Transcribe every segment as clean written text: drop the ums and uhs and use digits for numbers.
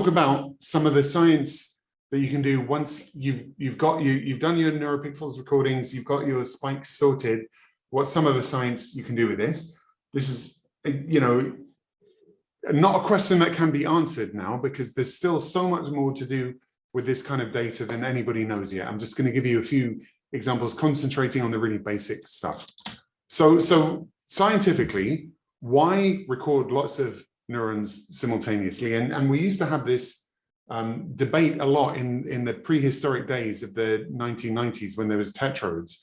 talk about some of the science that you can do once you've done your neuropixels recordings, you've got your spikes sorted. What's some of the science you can do with this? This is, you know, not a question that can be answered now because there's still so much more to do with this kind of data than anybody knows yet. I'm just going to give you a few examples, concentrating on the really basic stuff. So scientifically, why record lots of neurons simultaneously? And we used to have this debate a lot in the prehistoric days of the 1990s when there was tetrodes.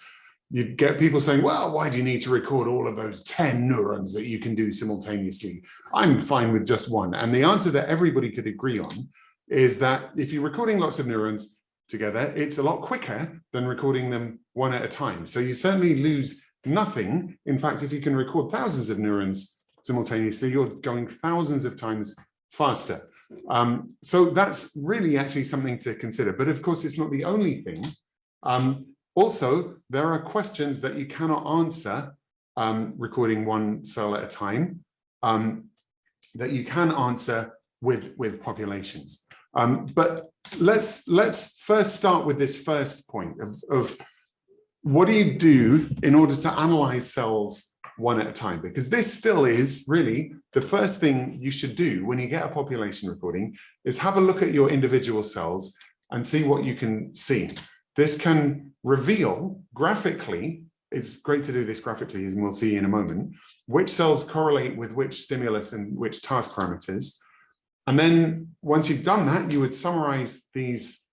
You'd get people saying, well, why do you need to record all of those 10 neurons that you can do simultaneously? I'm fine with just one. And the answer that everybody could agree on is that if you're recording lots of neurons together, it's a lot quicker than recording them one at a time. So you certainly lose nothing. In fact, if you can record thousands of neurons simultaneously, you're going thousands of times faster. So that's really actually something to consider. But of course, it's not the only thing. Also, there are questions that you cannot answer recording one cell at a time that you can answer with populations. But let's first start with this first point of what do you do in order to analyze cells one at a time? Because this still is really the first thing you should do when you get a population recording is have a look at your individual cells and see what you can see. This can reveal graphically, it's great to do this graphically, as we'll see in a moment, which cells correlate with which stimulus and which task parameters. And then once you've done that, you would summarize these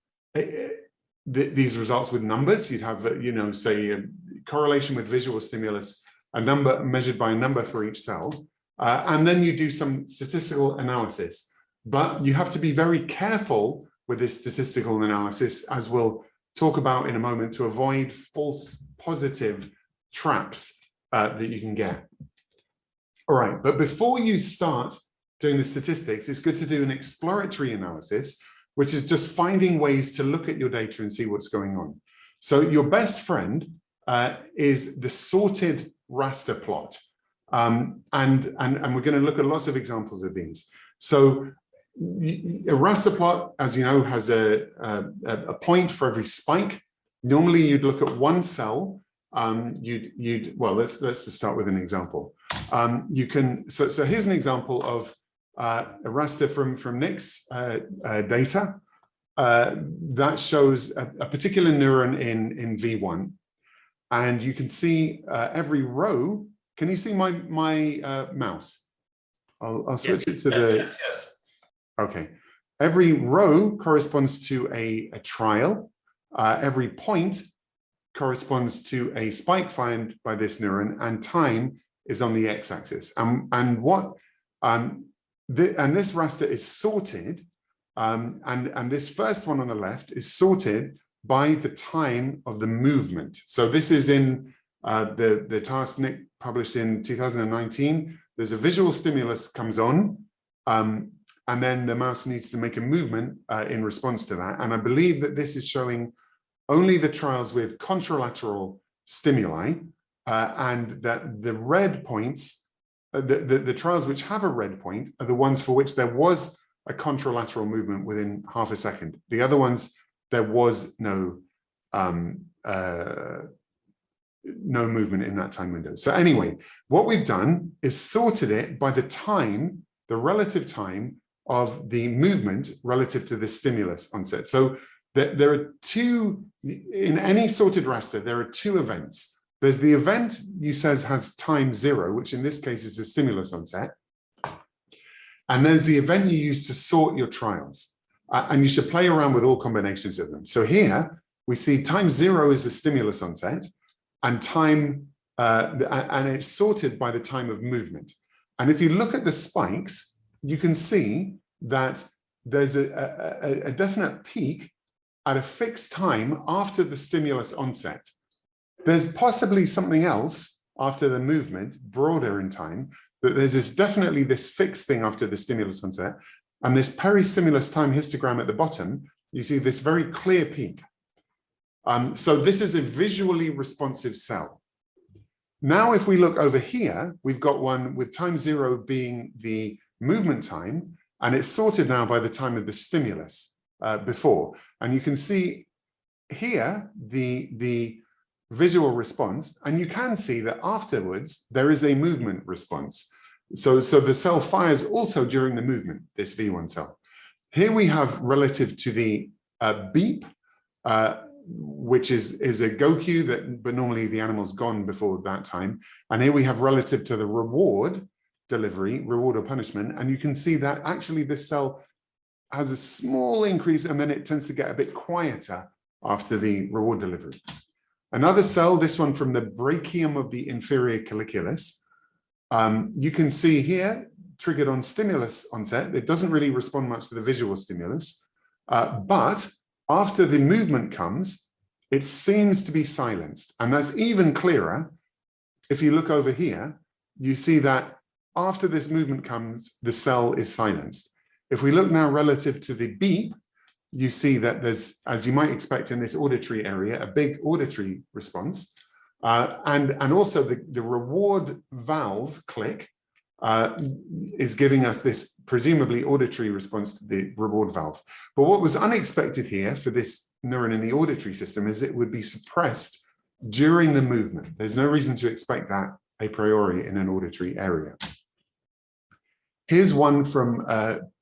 results with numbers. You'd have, you know, say a correlation with visual stimulus, a number measured by a number for each cell. And then you do some statistical analysis. But you have to be very careful with this statistical analysis, as we'll talk about in a moment, to avoid false positive traps that you can get. All right, but before you start doing the statistics, it's good to do an exploratory analysis, which is just finding ways to look at your data and see what's going on. So your best friend is the sorted raster plot. And we're going to look at lots of examples of these. So a raster plot, as you know, has a point for every spike. Normally, you'd look at one cell. Well, let's just start with an example. So here's an example of a raster from Nick's data that shows a particular neuron in V1, and you can see every row. Can you see my mouse? I'll switch it to the. Yes. Okay. Every row corresponds to a trial. Every point corresponds to a spike found by this neuron, and time is on the x-axis. This raster is sorted, and this first one on the left is sorted by the time of the movement. So this is in the task Nick published in 2019. There's a visual stimulus comes on, and then the mouse needs to make a movement in response to that. And I believe that this is showing only the trials with contralateral stimuli, and that the red points, the trials which have a red point are the ones for which there was a contralateral movement within half a second. The other ones, there was no movement in that time window. So anyway, what we've done is sorted it by the time, the relative time of the movement relative to the stimulus onset. So there are two, in any sorted raster, there are two events. There's the event you says has time 0, which in this case is the stimulus onset. And there's the event you use to sort your trials. And you should play around with all combinations of them. So here we see time 0 is the stimulus onset, and time, and it's sorted by the time of movement. And if you look at the spikes, you can see that there's a definite peak at a fixed time after the stimulus onset. There's possibly something else after the movement, broader in time, but there's definitely this fixed thing after the stimulus onset. And this peristimulus time histogram at the bottom, you see this very clear peak. So this is a visually responsive cell. Now, if we look over here, we've got one with time 0 being the movement time, And it's sorted now by the time of the stimulus before. And you can see here the visual response, and you can see that afterwards there is a movement response. So the cell fires also during the movement, this V1 cell. Here we have relative to the beep, which is a go cue, but normally the animal's gone before that time. And here we have relative to the reward delivery, reward or punishment. And you can see that actually this cell has a small increase, and then it tends to get a bit quieter after the reward delivery. Another cell, this one from the brachium of the inferior colliculus, you can see here, triggered on stimulus onset, it doesn't really respond much to the visual stimulus, but after the movement comes, it seems to be silenced. And that's even clearer. If you look over here, you see that after this movement comes, the cell is silenced. If we look now relative to the beep, you see that there's, as you might expect in this auditory area, a big auditory response. And also the reward valve click is giving us this presumably auditory response to the reward valve. But what was unexpected here for this neuron in the auditory system is it would be suppressed during the movement. There's no reason to expect that a priori in an auditory area. Here's one from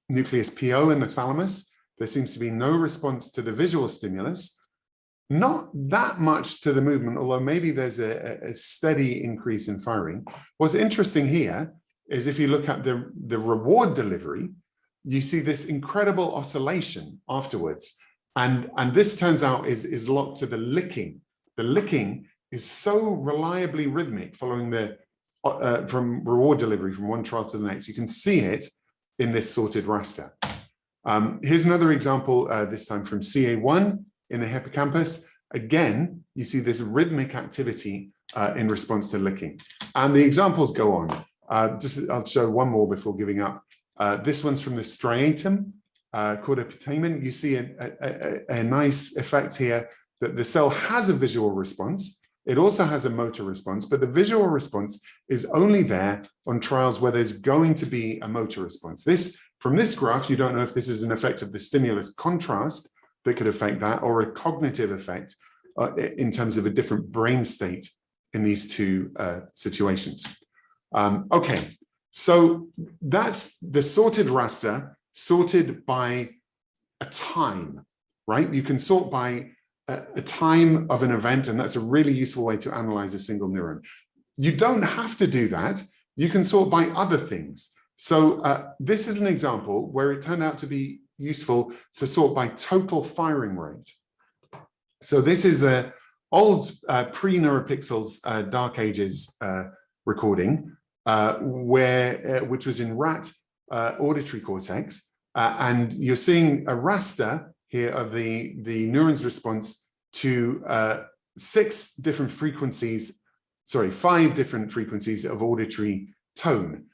nucleus PO in the thalamus. There seems to be no response to the visual stimulus. Not that much to the movement, although maybe there's a steady increase in firing. What's interesting here is if you look at the reward delivery, you see this incredible oscillation afterwards. And this turns out is locked to the licking. The licking is so reliably rhythmic following the from reward delivery from one trial to the next. You can see it in this sorted raster. Here's another example, this time from CA1 in the hippocampus. Again, you see this rhythmic activity in response to licking. And the examples go on. I'll show one more before giving up. This one's from the striatum, caudiputamen. You see a nice effect here that the cell has a visual response. It also has a motor response, but the visual response is only there on trials where there's going to be a motor response. From this graph, you don't know if this is an effect of the stimulus contrast that could affect that, or a cognitive effect in terms of a different brain state in these two situations. Okay, so that's the sorted raster, sorted by a time, right? You can sort by a time of an event, and that's a really useful way to analyze a single neuron. You don't have to do that. You can sort by other things. So this is an example where it turned out to be useful to sort by total firing rate. So this is an old pre-neuropixels Dark Ages recording, which was in rat auditory cortex. And you're seeing a raster here of the neuron's response to 5 different frequencies of auditory tone.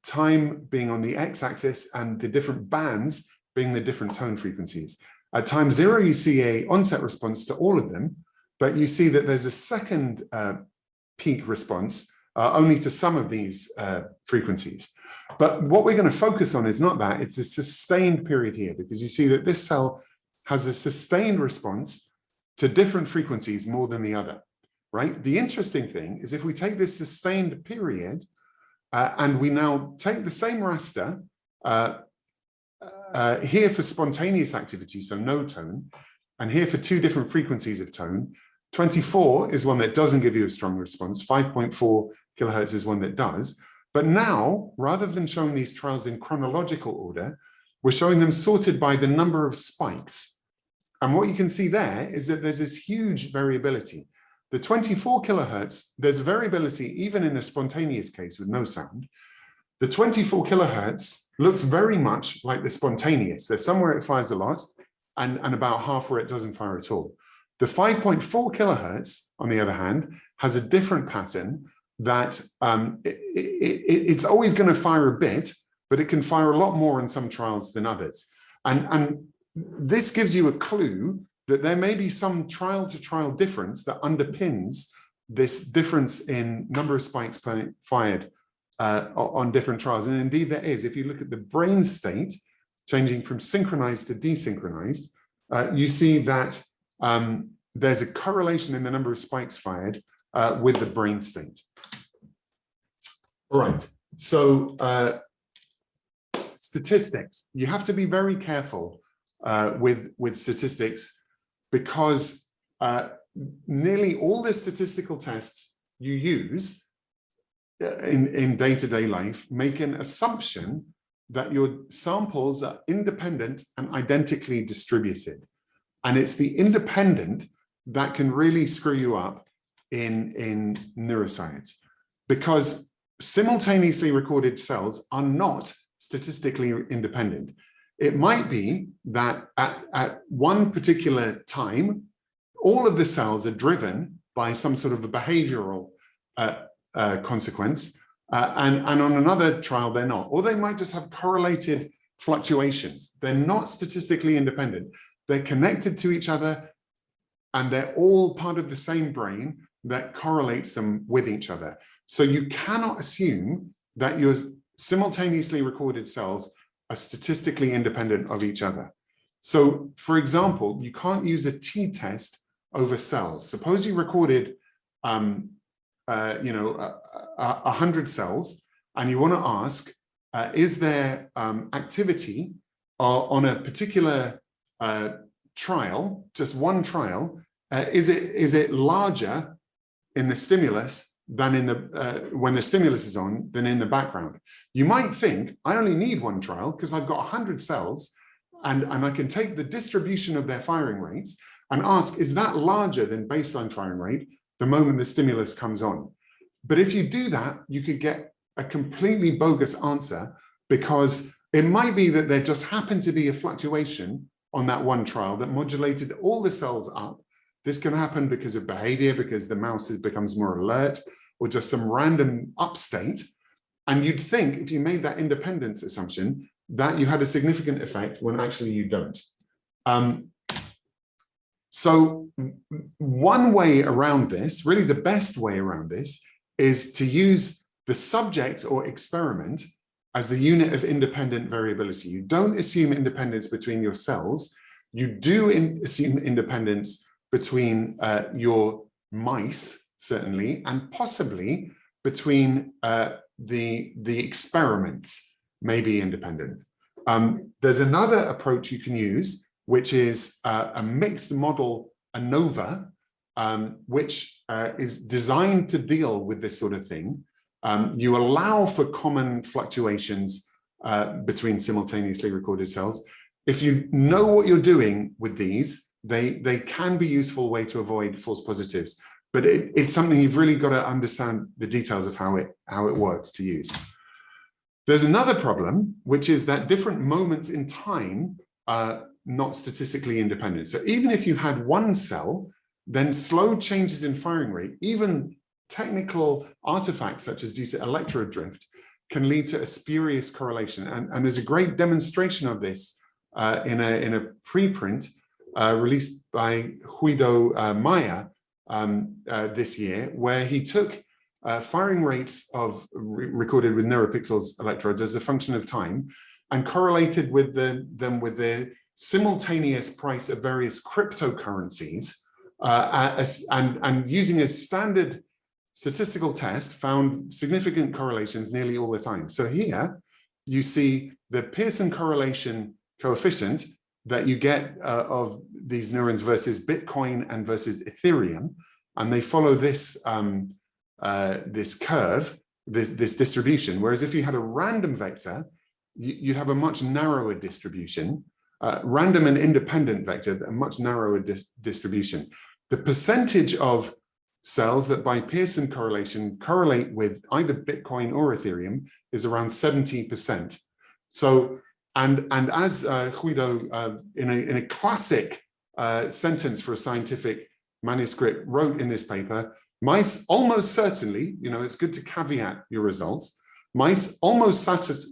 Time being on the x-axis and the different bands being the different tone frequencies. At time 0, you see a onset response to all of them, but you see that there's a second peak response only to some of these frequencies. But what we're going to focus on is not that, it's a sustained period here, because you see that this cell has a sustained response to different frequencies more than the other, right? The interesting thing is if we take this sustained period and we now take the same raster here for spontaneous activity, so no tone, and here for 2 different frequencies of tone. 24 is one that doesn't give you a strong response. 5.4 kilohertz is one that does. But now, rather than showing these trials in chronological order, we're showing them sorted by the number of spikes. And what you can see there is that there's this huge variability. The 24 kilohertz, there's variability even in a spontaneous case with no sound. The 24 kilohertz looks very much like the spontaneous. There's somewhere it fires a lot and about half where it doesn't fire at all. The 5.4 kilohertz, on the other hand, has a different pattern that it's always going to fire a bit, but it can fire a lot more in some trials than others. And this gives you a clue that there may be some trial-to-trial difference that underpins this difference in number of spikes fired on different trials. And indeed there is. If you look at the brain state, changing from synchronized to desynchronized, you see that there's a correlation in the number of spikes fired with the brain state. All right, so statistics. You have to be very careful with statistics, because nearly all the statistical tests you use in day-to-day life make an assumption that your samples are independent and identically distributed. And it's the independent that can really screw you up in neuroscience, because simultaneously recorded cells are not statistically independent. It might be that at one particular time, all of the cells are driven by some sort of a behavioral consequence, and on another trial they're not. Or they might just have correlated fluctuations. They're not statistically independent. They're connected to each other, and they're all part of the same brain that correlates them with each other. So you cannot assume that your simultaneously recorded cells are statistically independent of each other. So, for example, you can't use a t-test over cells. Suppose you recorded, 100 cells, and you want to ask, is there activity on a particular trial, just one trial? Is it larger in the stimulus than in the when the stimulus is on than in the background? You might think, I only need one trial because I've got 100 cells, and I can take the distribution of their firing rates and ask, is that larger than baseline firing rate the moment the stimulus comes on? But if you do that, you could get a completely bogus answer, because it might be that there just happened to be a fluctuation on that one trial that modulated all the cells up. This can happen because of behavior, because the mouse becomes more alert, or just some random upstate. And you'd think, if you made that independence assumption, that you had a significant effect when actually you don't. So one way around this, really the best way around this, is to use the subject or experiment as the unit of independent variability. You don't assume independence between your cells. You do assume independence between your mice, certainly, and possibly between the experiments may be independent. There's another approach you can use, which is a mixed model ANOVA, which is designed to deal with this sort of thing. You allow for common fluctuations between simultaneously recorded cells. If you know what you're doing with these, they can be a useful way to avoid false positives, but it's something you've really got to understand the details of how it works to use. There's another problem, which is that different moments in time are not statistically independent. So even if you had one cell, then slow changes in firing rate, even technical artifacts such as due to electrode drift, can lead to a spurious correlation. And there's a great demonstration of this in a preprint released by Guido Maya this year, where he took firing rates recorded with neuropixels electrodes as a function of time, and correlated with them with the simultaneous price of various cryptocurrencies, and using a standard statistical test, found significant correlations nearly all the time. So here you see the Pearson correlation coefficient that you get of these neurons versus Bitcoin and versus Ethereum, and they follow this this curve, this distribution. Whereas if you had a random vector, you'd have a much narrower distribution. Random and independent vector, a much narrower distribution. The percentage of cells that by Pearson correlation correlate with either Bitcoin or Ethereum is around 70%. So, and as Guido in a classic sentence for a scientific manuscript wrote in this paper, mice almost certainly, it's good to caveat your results, mice almost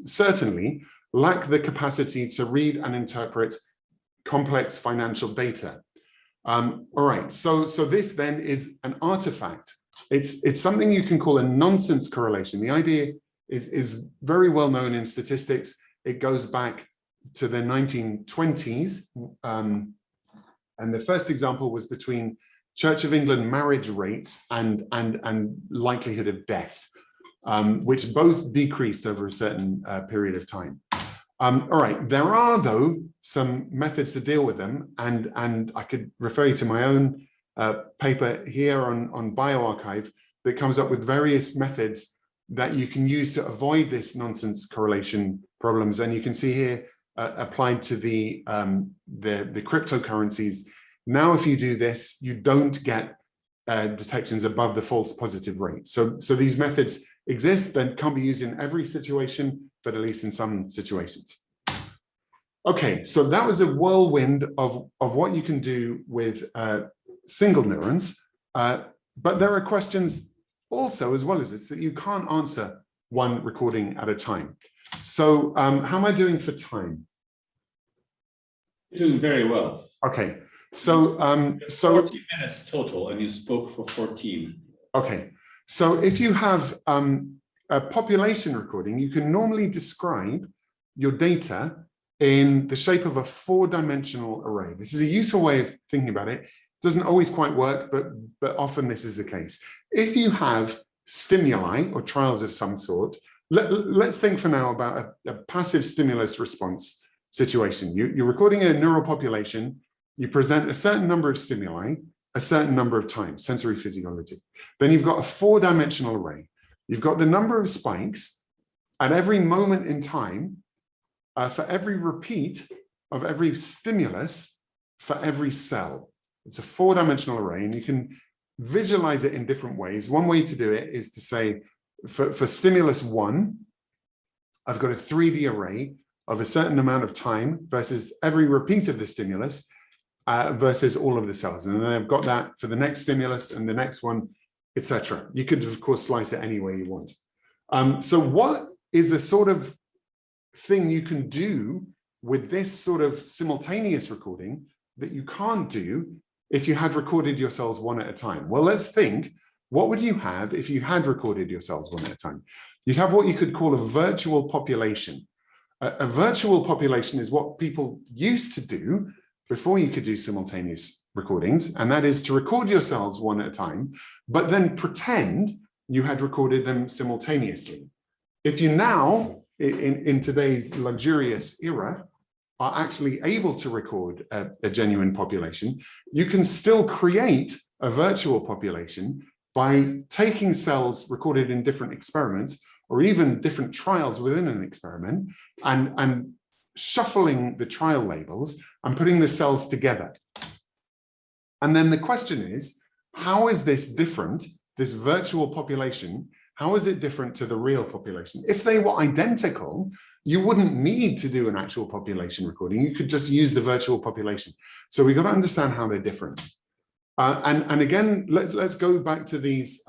certainly lack the capacity to read and interpret complex financial data. All right, so this then is an artifact. It's something you can call a nonsense correlation. The idea is very well known in statistics. It goes back to the 1920s. And the first example was between Church of England marriage rates and likelihood of death, which both decreased over a certain period of time. All right, there are, though, some methods to deal with them, and I could refer you to my own paper here on bioRxiv that comes up with various methods that you can use to avoid this nonsense correlation problems. And you can see here applied to the cryptocurrencies. Now, if you do this, you don't get detections above the false positive rate. So these methods exist, they can't be used in every situation, but at least in some situations. Okay, so that was a whirlwind of what you can do with single neurons, but there are questions also, as well as this, that you can't answer one recording at a time. So how am I doing for time? You're doing very well. Okay, so 40 minutes total, and you spoke for 14. Okay, so if you have a population recording, you can normally describe your data in the shape of a 4-dimensional array. This is a useful way of thinking about it. It doesn't always quite work, but often this is the case. If you have stimuli or trials of some sort, let's think for now about a passive stimulus response situation. You're recording a neural population, you present a certain number of stimuli, a certain number of times, sensory physiology. Then you've got a 4-dimensional array. You've got the number of spikes at every moment in time for every repeat of every stimulus for every cell. It's a 4-dimensional array, and you can visualize it in different ways. One way to do it is to say, for stimulus 1, I've got a 3D array of a certain amount of time versus every repeat of the stimulus versus all of the cells. And then I've got that for the next stimulus and the next one, etc. You could, of course, slice it any way you want. So what is a sort of thing you can do with this sort of simultaneous recording that you can't do if you had recorded your cells one at a time? Well, let's think, what would you have if you had recorded your cells one at a time? You'd have what you could call a virtual population. A virtual population is what people used to do before you could do simultaneous recordings, and that is to record your cells one at a time, but then pretend you had recorded them simultaneously. If you now, in today's luxurious era, are actually able to record a genuine population, you can still create a virtual population by taking cells recorded in different experiments or even different trials within an experiment and shuffling the trial labels and putting the cells together. And then the question is, how is this different, this virtual population, how is it different to the real population? If they were identical, you wouldn't need to do an actual population recording. You could just use the virtual population. So we've got to understand how they're different. And again, let's go back to these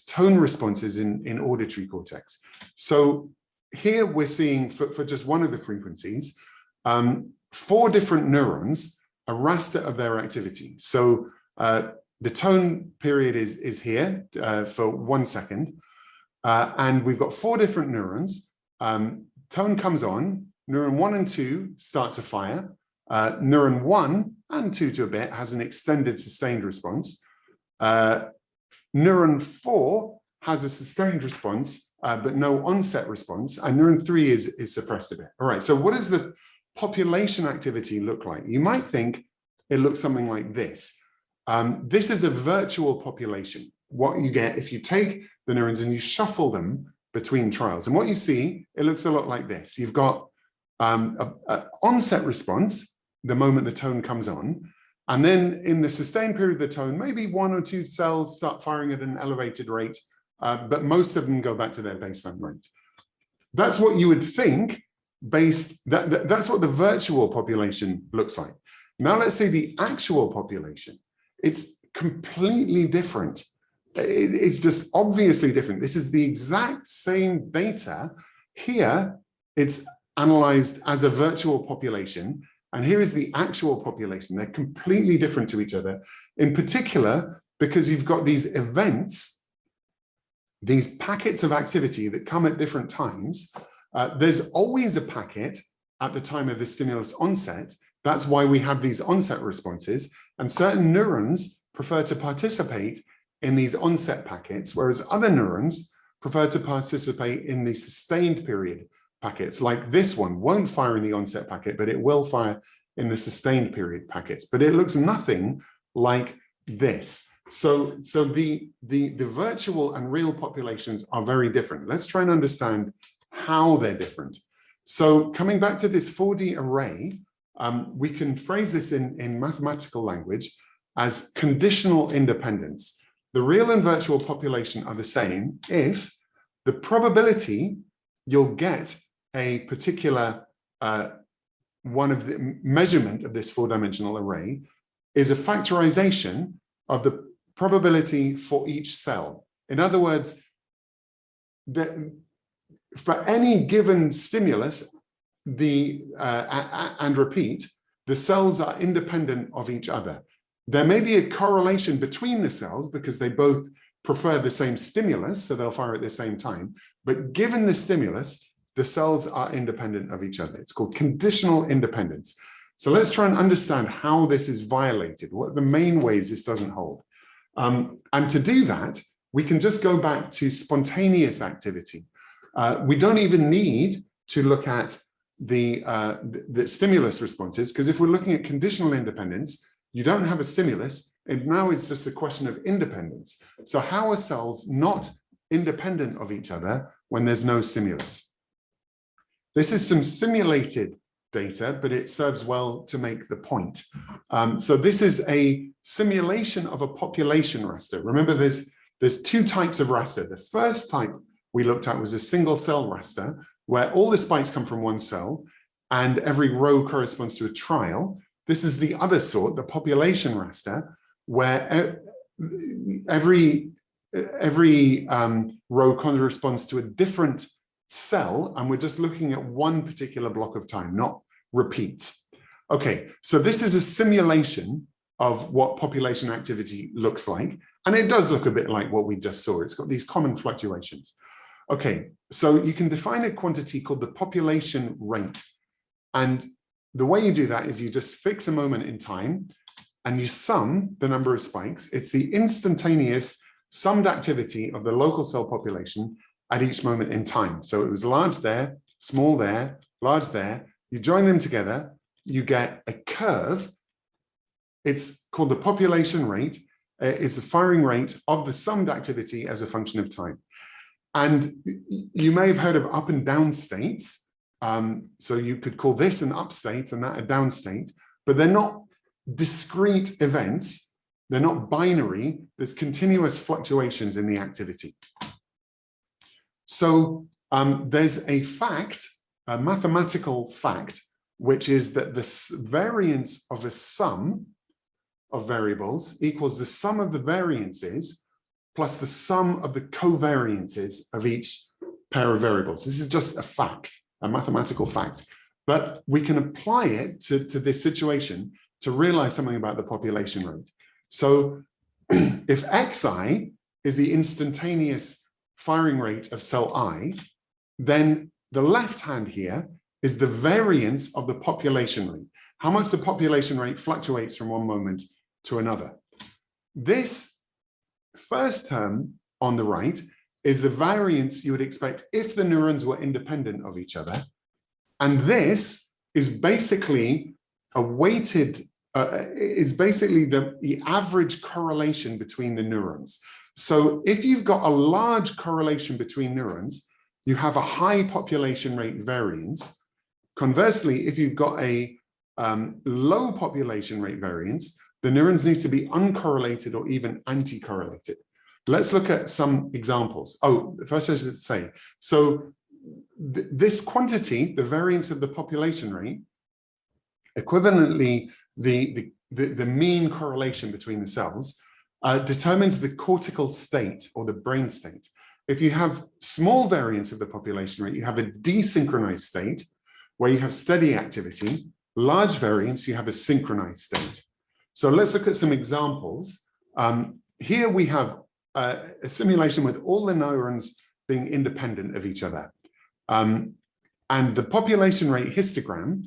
tone responses in auditory cortex. So here we're seeing, for just one of the frequencies, 4 different neurons, a raster of their activity. So the tone period is here for 1 second. And we've got 4 different neurons. Tone comes on, neuron 1 and 2 start to fire. Neuron 1 and 2 to a bit has an extended sustained response. Neuron 4 has a sustained response, but no onset response. And neuron 3 is suppressed a bit. All right, so what does the population activity look like? You might think it looks something like this. This is a virtual population. What you get if you take the neurons and you shuffle them between trials. And what you see, it looks a lot like this. You've got an onset response the moment the tone comes on. And then in the sustained period of the tone, maybe 1 or 2 cells start firing at an elevated rate, but most of them go back to their baseline rate. That's what you would think that's what the virtual population looks like. Now let's say the actual population. It's completely different. It's just obviously different. This is the exact same data. Here, it's analyzed as a virtual population, and here is the actual population. They're completely different to each other, in particular, because you've got these events these packets of activity that come at different times, there's always a packet at the time of the stimulus onset. That's why we have these onset responses, and certain neurons prefer to participate in these onset packets, whereas other neurons prefer to participate in the sustained period packets. Like this one won't fire in the onset packet, but it will fire in the sustained period packets, but it looks nothing like this. So the virtual and real populations are very different. Let's try and understand how they're different. So coming back to this 4D array, we can phrase this in mathematical language as conditional independence. The real and virtual population are the same if the probability you'll get a particular one of the measurement of this four-dimensional array is a factorization of the probability for each cell. In other words, for any given stimulus, and repeat, the cells are independent of each other. There may be a correlation between the cells because they both prefer the same stimulus, so they'll fire at the same time. But given the stimulus, the cells are independent of each other. It's called conditional independence. So let's try and understand how this is violated, what are the main ways this doesn't hold. And to do that, we can just go back to spontaneous activity. We don't even need to look at the stimulus responses, because if we're looking at conditional independence, you don't have a stimulus, and now it's just a question of independence. So how are cells not independent of each other when there's no stimulus? This is some simulated data, but it serves well to make the point. So this is a simulation of a population raster. Remember, there's two types of raster. The first type we looked at was a single cell raster, where all the spikes come from one cell and every row corresponds to a trial. This is the other sort, the population raster, where every row corresponds to a different cell, and we're just looking at one particular block of time, not repeats. Okay, so this is a simulation of what population activity looks like, and it does look a bit like what we just saw. It's got these common fluctuations. Okay, so you can define a quantity called the population rate. And the way you do that is you just fix a moment in time and you sum the number of spikes. It's the instantaneous summed activity of the local cell population at each moment in time. So it was large there, small there, large there. You join them together, you get a curve. It's called the population rate. It's the firing rate of the summed activity as a function of time. And you may have heard of up and down states. So you could call this an up state and that a down state, but they're not discrete events. They're not binary. There's continuous fluctuations in the activity. So there's a fact, a mathematical fact, which is that the variance of a sum of variables equals the sum of the variances plus the sum of the covariances of each pair of variables. This is just a fact, a mathematical fact, but we can apply it to this situation to realize something about the population rate. So if xi is the instantaneous firing rate of cell I, then the left hand here is the variance of the population rate, how much the population rate fluctuates from one moment to another. This first term on the right is the variance you would expect if the neurons were independent of each other. And this is basically a weighted, is basically the average correlation between the neurons. So if you've got a large correlation between neurons, you have a high population rate variance. Conversely, if you've got a low population rate variance, the neurons need to be uncorrelated or even anti-correlated. Let's look at some examples. Oh, first I should say, so this quantity, the variance of the population rate, equivalently the mean correlation between the cells, determines the cortical state or the brain state. If you have small variance of the population rate, you have a desynchronized state where you have steady activity. Large variance, you have a synchronized state. So let's look at some examples. Here we have a simulation with all the neurons being independent of each other. And the population rate histogram,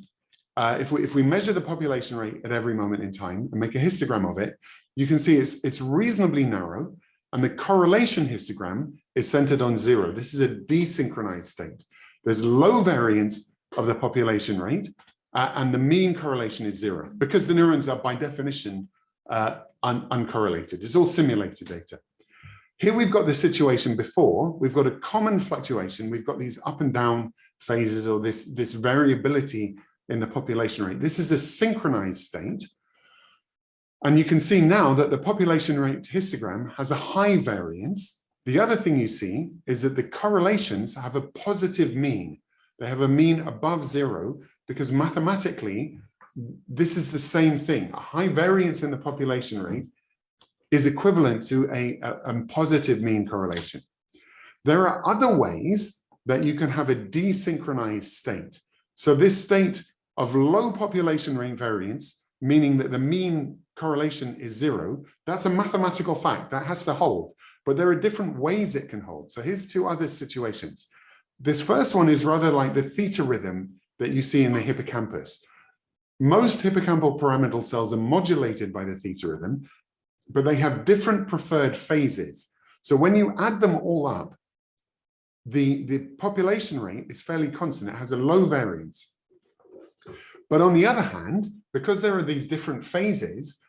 if we measure the population rate at every moment in time and make a histogram of it, you can see it's reasonably narrow, and the correlation histogram is centered on 0. This is a desynchronized state. There's low variance of the population rate, and the mean correlation is 0, because the neurons are by definition uncorrelated. It's all simulated data. Here we've got the situation before. We've got a common fluctuation. We've got these up and down phases, or this variability in the population rate. This is a synchronized state. And you can see now that the population rate histogram has a high variance. The other thing you see is that the correlations have a positive mean. They have a mean above 0, because mathematically, this is the same thing. A high variance in the population rate is equivalent to a positive mean correlation. There are other ways that you can have a desynchronized state. So this state of low population rate variance, meaning that the mean correlation is 0, that's a mathematical fact that has to hold, but there are different ways it can hold. So here's 2 other situations. This first one is rather like the theta rhythm that you see in the hippocampus. Most hippocampal pyramidal cells are modulated by the theta rhythm, but they have different preferred phases. So when you add them all up, the population rate is fairly constant. It has a low variance. But on the other hand, because there are these different phases,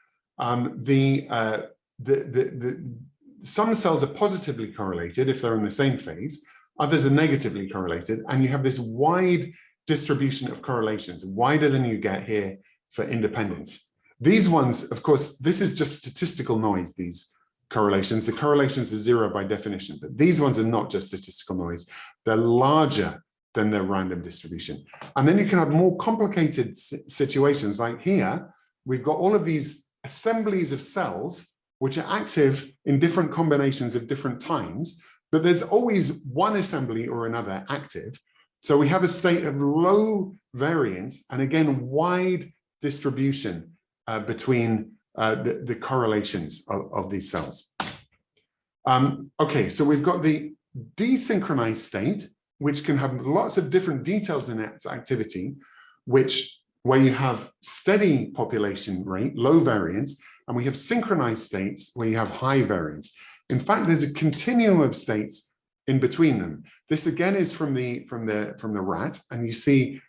some cells are positively correlated if they're in the same phase, others are negatively correlated, and you have this wide distribution of correlations, wider than you get here for independence. These ones, of course, this is just statistical noise, these correlations. The correlations are 0 by definition, but these ones are not just statistical noise. They're larger than their random distribution. And then you can have more complicated situations, like here, we've got all of these assemblies of cells which are active in different combinations of different times, but there's always one assembly or another active. So we have a state of low variance, and again, wide distribution between the correlations of these cells. Okay, so we've got the desynchronized state, which can have lots of different details in its activity, where you have steady population rate, low variance, and we have synchronized states where you have high variance. In fact, there's a continuum of states in between them. This again is from the rat, and you see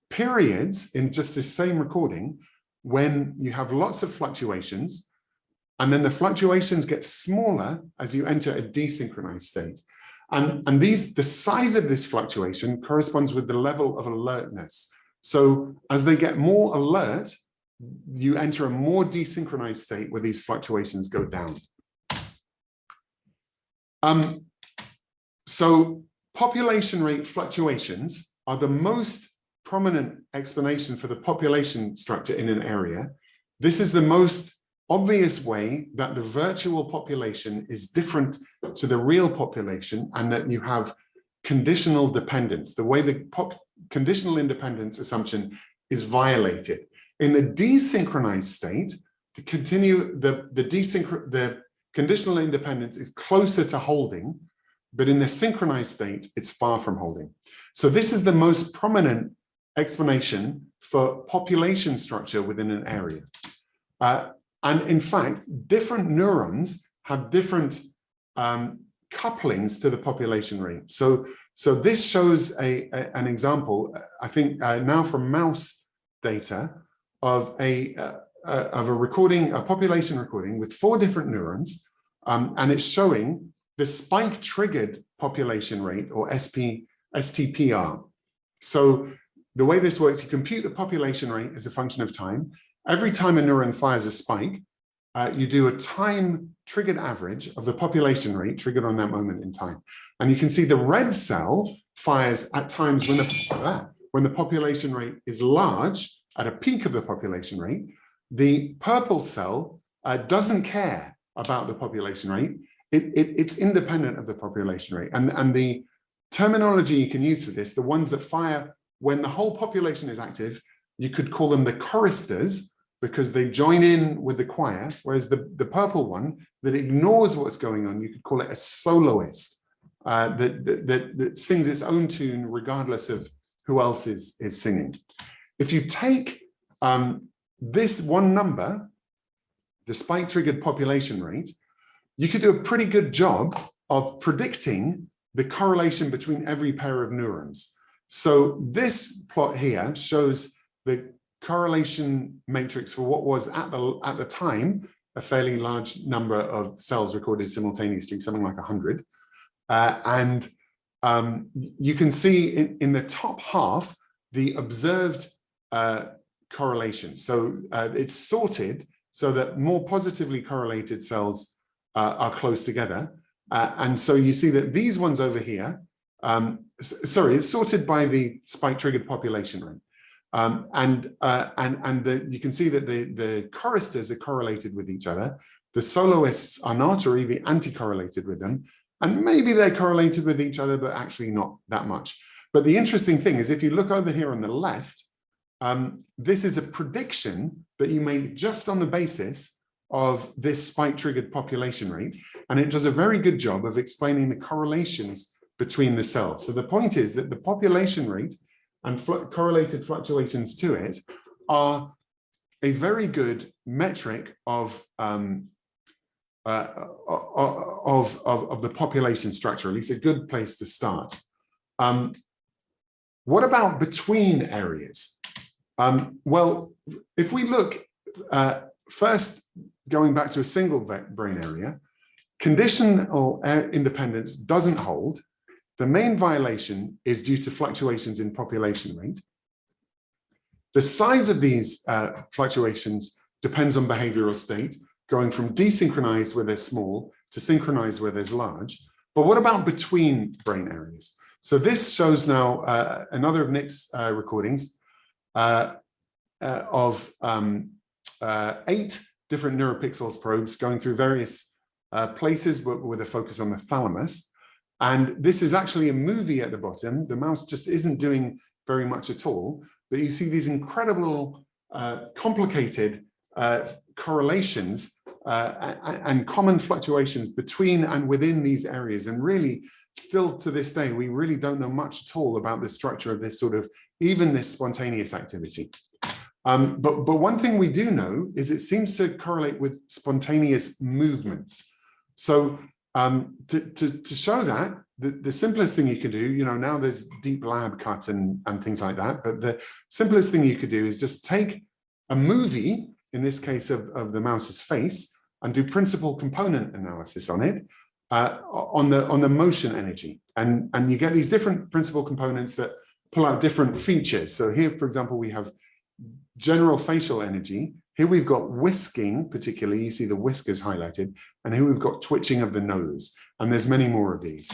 periods in just this same recording when you have lots of fluctuations, and then the fluctuations get smaller as you enter a desynchronized state. And the size of this fluctuation corresponds with the level of alertness. So as they get more alert, you enter a more desynchronized state where these fluctuations go down. So population rate fluctuations are the most prominent explanation for the population structure in an area. This is the most obvious way that the virtual population is different to the real population, and that you have conditional dependence, the way the conditional independence assumption is violated. In the desynchronized state, the conditional independence is closer to holding, but in the synchronized state, it's far from holding. So this is the most prominent explanation for population structure within an area. And in fact, different neurons have different couplings to the population rate. So this shows an example, I think now from mouse data, of a population recording with 4 different neurons, and it's showing the spike triggered population rate, or STPR. So the way this works, you compute the population rate as a function of time. Every time a neuron fires a spike, you do a time triggered average of the population rate triggered on that moment in time. And you can see the red cell fires at times when the population rate is large, at a peak of the population rate. The purple cell doesn't care about the population rate. It's independent of the population rate. And the terminology you can use for this, the ones that fire when the whole population is active, you could call them the choristers, because they join in with the choir, whereas the purple one that ignores what's going on, you could call it a soloist that sings its own tune regardless of who else is singing. If you take this one number, the spike-triggered population rate, you could do a pretty good job of predicting the correlation between every pair of neurons. So this plot here shows the correlation matrix for what was at the time a fairly large number of cells recorded simultaneously, something like 100. You can see in the top half the observed correlation. So it's sorted so that more positively correlated cells are close together. And so you see that these ones over here, it's sorted by the spike-triggered population rate. You can see that the choristers are correlated with each other. The soloists are not, or even anti-correlated with them. And maybe they're correlated with each other, but actually not that much. But the interesting thing is, if you look over here on the left, this is a prediction that you make just on the basis of this spike-triggered population rate. And it does a very good job of explaining the correlations between the cells. So the point is that the population rate and correlated fluctuations to it are a very good metric of the population structure, at least a good place to start. What about between areas? Well, if we look first, going back to a single brain area, conditional independence doesn't hold. The main violation is due to fluctuations in population rate. The size of these fluctuations depends on behavioral state, going from desynchronized where they're small to synchronized where there's large. But what about between brain areas? So this shows now another of Nick's recordings of 8 different neuropixels probes going through various places with a focus on the thalamus. And this is actually a movie at the bottom. The mouse just isn't doing very much at all, but you see these incredible complicated correlations and common fluctuations between and within these areas. And really, still to this day, we really don't know much at all about the structure of this sort of, even this spontaneous activity. But one thing we do know is it seems to correlate with spontaneous movements. So to show that, the simplest thing you could do, now there's deep lab cuts and things like that, but the simplest thing you could do is just take a movie, in this case of the mouse's face, and do principal component analysis on it, on the motion energy. And you get these different principal components that pull out different features. So here, for example, we have general facial energy. Here we've got whisking, particularly, you see the whiskers highlighted, and here we've got twitching of the nose, and there's many more of these.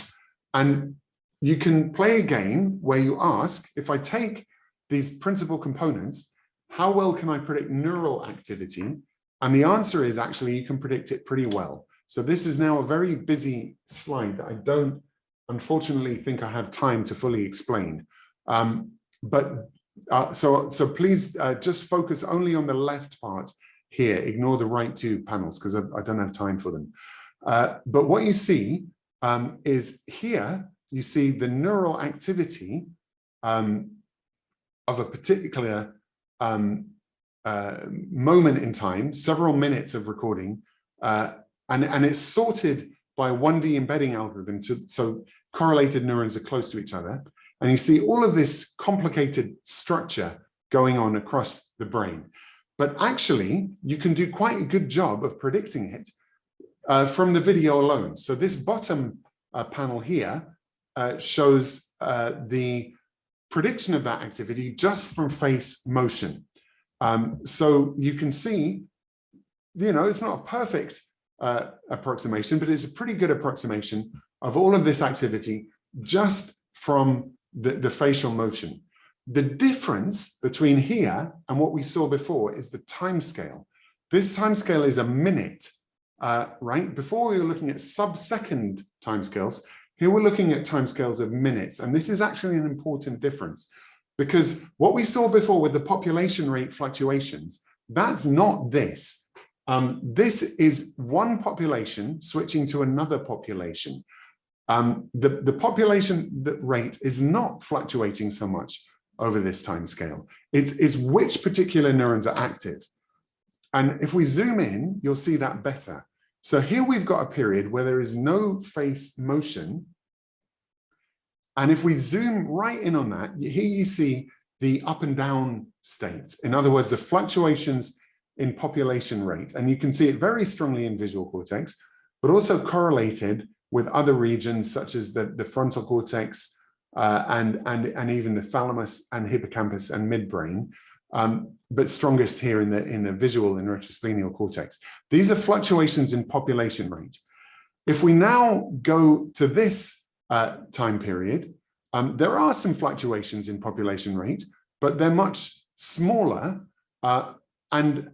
And you can play a game where you ask, if I take these principal components, how well can I predict neural activity? And the answer is actually you can predict it pretty well. So this is now a very busy slide that I don't, unfortunately, think I have time to fully explain. So please just focus only on the left part here. Ignore the right 2 panels because I don't have time for them. But what you see is here, you see the neural activity of a particular moment in time, several minutes of recording, and it's sorted by a 1D embedding algorithm, so correlated neurons are close to each other. And you see all of this complicated structure going on across the brain. But actually, you can do quite a good job of predicting it from the video alone. So this bottom panel here shows the prediction of that activity just from face motion. So you can see, it's not a perfect approximation, but it's a pretty good approximation of all of this activity just from the facial motion. The difference between here and what we saw before is the time scale. This time scale is a minute, right? Before we were looking at sub-second timescales. Here we're looking at timescales of minutes. And this is actually an important difference because what we saw before with the population rate fluctuations, That's not this. This is one population switching to another population. The population rate is not fluctuating so much over this time scale. It's which particular neurons are active. And if we zoom in, you'll see that better. So here we've got a period where there is no phase motion. And if we zoom right in on that, here you see the up and down states. In other words, the fluctuations in population rate. And you can see it very strongly in visual cortex, but also correlated with other regions such as the frontal cortex and even the thalamus and hippocampus and midbrain, but strongest here in the visual and retrosplenial cortex. These are fluctuations in population rate. If we now go to this time period, there are some fluctuations in population rate, but they're much smaller, and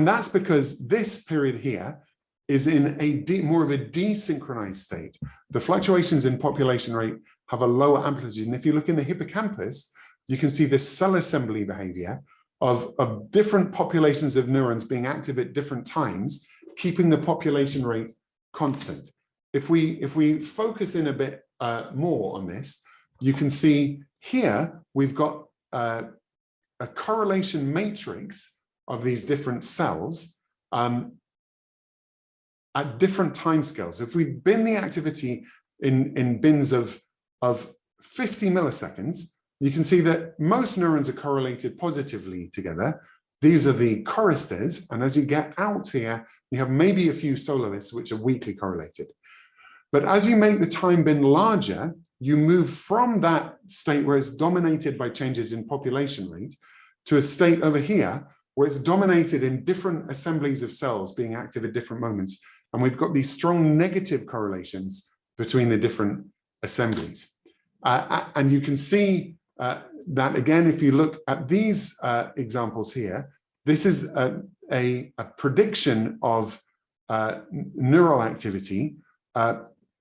that's because this period here is in more of a desynchronized state. The fluctuations in population rate have a lower amplitude. And if you look in the hippocampus, you can see this cell assembly behavior of different populations of neurons being active at different times, keeping the population rate constant. If we focus in a bit more on this, you can see here we've got a correlation matrix of these different cells at different timescales. If we bin the activity in bins of 50 milliseconds, you can see that most neurons are correlated positively together. These are the choristers, and as you get out here, you have maybe a few soloists which are weakly correlated. But as you make the time bin larger, you move from that state where it's dominated by changes in population rate to a state over here where it's dominated in different assemblies of cells being active at different moments. And we've got these strong negative correlations between the different assemblies. And you can see that again, if you look at these examples here, this is a prediction of neural activity,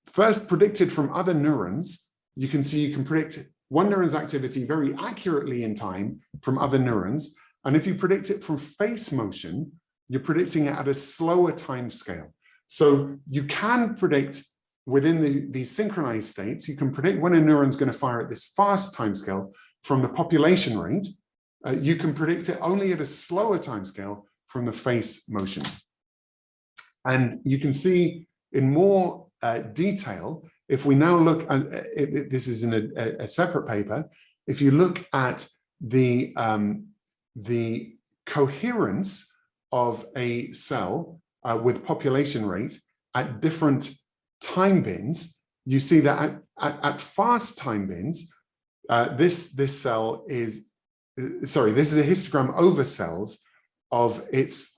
first predicted from other neurons. You can see you can predict one neuron's activity very accurately in time from other neurons. And if you predict it from face motion, you're predicting it at a slower time scale. So you can predict within these synchronized states, you can predict when a neuron's going to fire at this fast time scale from the population rate. You can predict it only at a slower time scale from the face motion. And you can see in more detail, if we now look at, this is in a separate paper, if you look at the coherence of a cell with population rate at different time bins, you see that at fast time bins, this cell is, sorry, this is a histogram over cells of its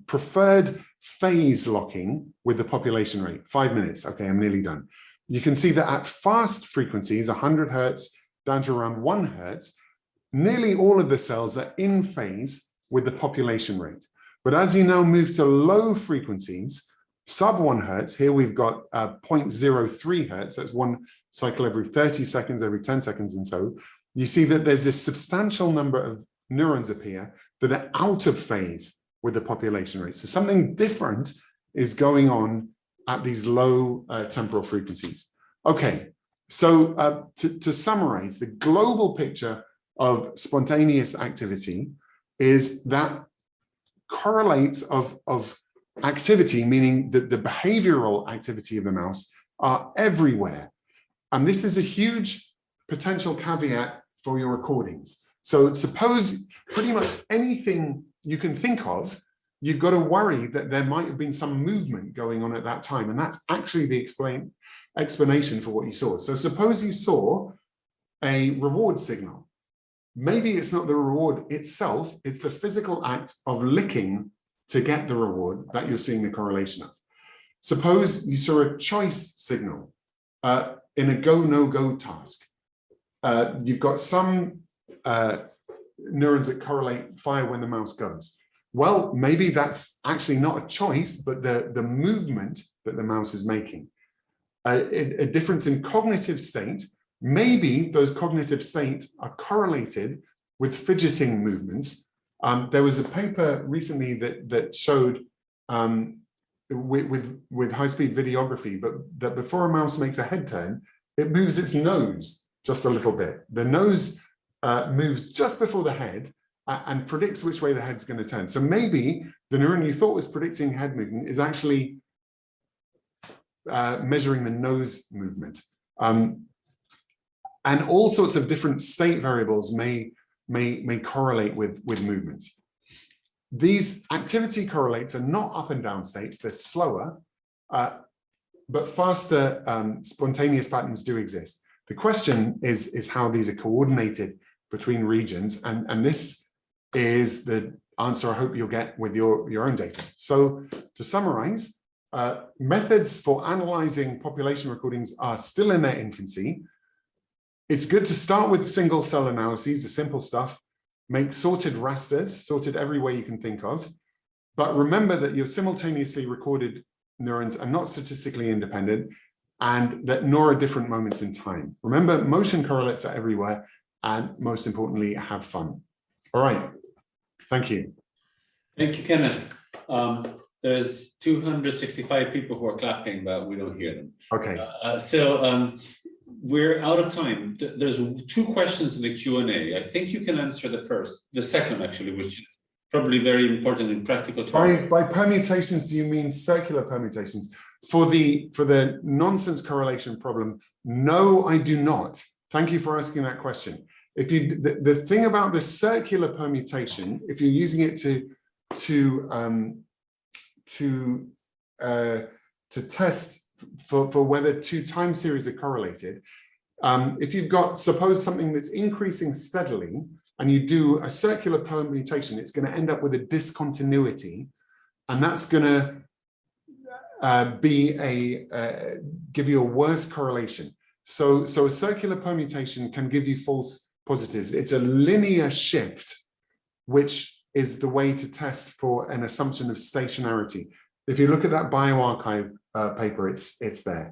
preferred phase locking with the population rate, 5 minutes. Okay, I'm nearly done. You can see that at fast frequencies, 100 hertz down to around 1 hertz, nearly all of the cells are in phase with the population rate. But as you now move to low frequencies, sub 1 hertz, here we've got 0.03 hertz, that's one cycle every 30 seconds, every 10 seconds and so, you see that there's this substantial number of neurons appear that are out of phase with the population rate. So something different is going on at these low temporal frequencies. Okay, so to summarize, the global picture of spontaneous activity is that correlates of activity, meaning that the behavioral activity of the mouse, are everywhere. And this is a huge potential caveat for your recordings. So suppose pretty much anything you can think of, you've got to worry that there might have been some movement going on at that time. And that's actually the explanation for what you saw. So suppose you saw a reward signal. Maybe it's not the reward itself, it's the physical act of licking to get the reward that you're seeing the correlation of. Suppose you saw a choice signal in a go, no go task. You've got some neurons that correlate fire when the mouse goes. Well, maybe that's actually not a choice, but the movement that the mouse is making. A difference in cognitive state, maybe those cognitive states are correlated with fidgeting movements. There was a paper recently that showed with high-speed videography, but that before a mouse makes a head turn, it moves its nose just a little bit. The nose moves just before the head and predicts which way the head's going to turn. So maybe the neuron you thought was predicting head movement is actually measuring the nose movement. And all sorts of different state variables may correlate with movements. These activity correlates are not up and down states, they're slower, but faster spontaneous patterns do exist. The question is how these are coordinated between regions, and this is the answer I hope you'll get with your own data. So to summarize, methods for analyzing population recordings are still in their infancy. It's good to start with single cell analyses, the simple stuff, make sorted rasters, sorted every way you can think of, but remember that your simultaneously recorded neurons are not statistically independent and that nor are different moments in time. Remember, motion correlates are everywhere, and most importantly, have fun. All right, thank you. Thank you, Kenneth. There's 265 people who are clapping, but we don't hear them. Okay. We're out of time. There's 2 questions in the Q&A. I think you can answer the second actually, which is probably very important in practical terms. By permutations, do you mean circular permutations? For the nonsense correlation problem, no, I do not. Thank you for asking that question. If you the thing about the circular permutation, if you're using it to test for whether 2 time series are correlated, if you've got, suppose something that's increasing steadily and you do a circular permutation, it's going to end up with a discontinuity, and that's going to give you a worse correlation. So a circular permutation can give you false positives. It's a linear shift, which is the way to test for an assumption of stationarity. If you look at that bioRxiv paper, it's there.